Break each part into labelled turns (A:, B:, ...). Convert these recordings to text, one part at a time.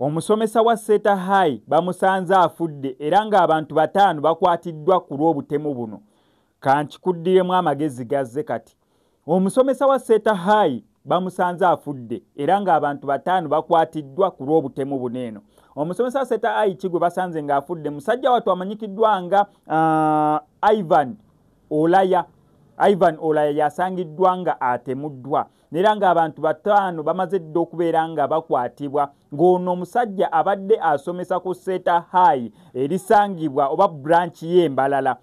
A: Omusomesa wa Seta High bamusanze afudde era ng'abantu 5 bakwatiddwa ku lw'obutemu buno. Kankikuddiremu amagezi gazze kati. Omusomesa wa Seta High bamusanze afudde era ng'abantu 5 bakwatiddwa ku lw'obutemu buno eno. Omusomesa wa Seta High kigwe basanze ng'afudde musajja watu amanyikiddwa nga Ivan Olaya yasangiddwa nga atemuddwa era ng'abantu 5 bamaze dda okubeera nga bakwatibwa ng'ono omusajja abadde asomesa ku Seta High erisangibwa oba branch y'Embalala.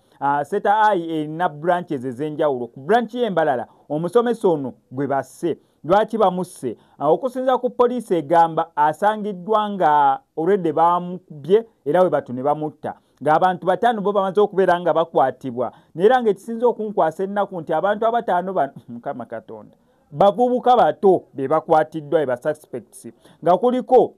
A: Seta High erina branches ez'enjawulo. Ku branch y'Embalala omusomesa ono gwe basse. Lwaki bamusse? Okusinza ku poliisi egamba asangiddwa nga already bamubye era we batu ne bamutta. Ng'abantu 5 bo bamaze okubeera nga bakwatibwa. Era ng'ekisinza okunkwasa ennaku nti abantu 5 bano Mukama Katonda bavubuka bato be bakwatiddwa eba suspects nga kuliko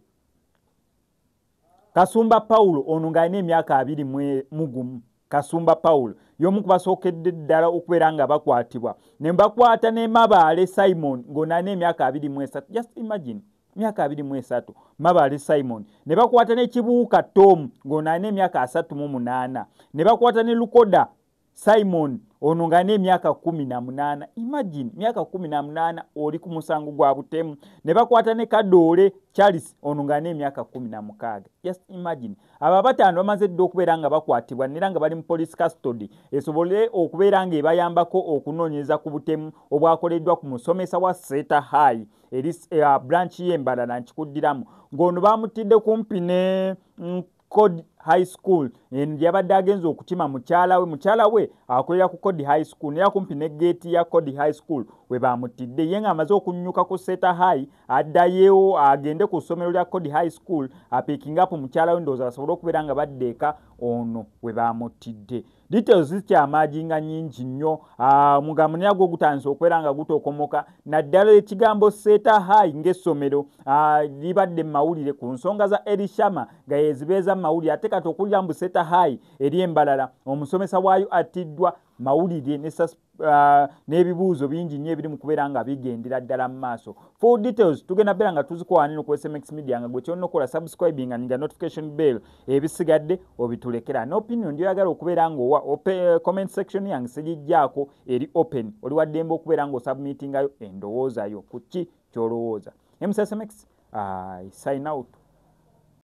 A: Kasumba Paulo ono ng'alina emyaka 21. Kasumba Paulo y'omu ku basookedde ddala okubeera nga bakwatibwa. Ne bakwata ne Mabaale Simon ng'alina emyaka 23. Just imagine myaka 23 Mabaale Simon. Ne bakwata ne Kibuuka Tom ng'alina emyaka 38. Ne bakwata ne Lukoda Simon ono ng'alina emyaka 18. Imagine myaka 18 oli ku musango gwa butemu. Ne bakwata ne Kadoole Charles ono ng'alina emyaka 16. Just imagine aba 5 bamaze dda okubeera nga bakwatibwa era nga bali mu police custody esobole okubeera nga ebayambako okunoonyeza ku butemu obwakoleddwa ku musomesa wa Seta High branch y'Embalala nkikuddiramu ng'ono bamutidde kumpi ne Code High School yabadde agenza okukima mukyala we akolera ku Code High School neya kumpi ne gate ya Code High School we bamutidde ye nga amaze okunyuka ku Seta High addayewo agende ku ssomero lya Code High School picking up mukyala we ndowooza basobole okubeera nga baddeeka ono we bamutidde. Details zikyamaaginga nnyingi nnyo mugambo naye gutandise okubeera nga gutokomoka naddala ekigambo Seta High ng'essomero libadde mu mawulire ku nsonga za Elishama nga yezibeeza mu mawulire ate kati okulira mbu Seta High eri Embalala omusomesa waayo atiddwa mawulire n'ebibuuzo bingi nnyo ebiri mu kubeera nga bigendera ddala mu maaso. For details tugenda beera nga tuzikuwaanira ku SMX Media nga gwe kyonna okola subscribing nga notification bell ebisigadde obitulekera. N'opinion gy'oyagala okubeera ng'owa comment section yange sigijjaako eri open oli wa ddembe okubeera ng'osubmitingayo endowooza yo ku ki ky'olowooza. MSSMX sign out.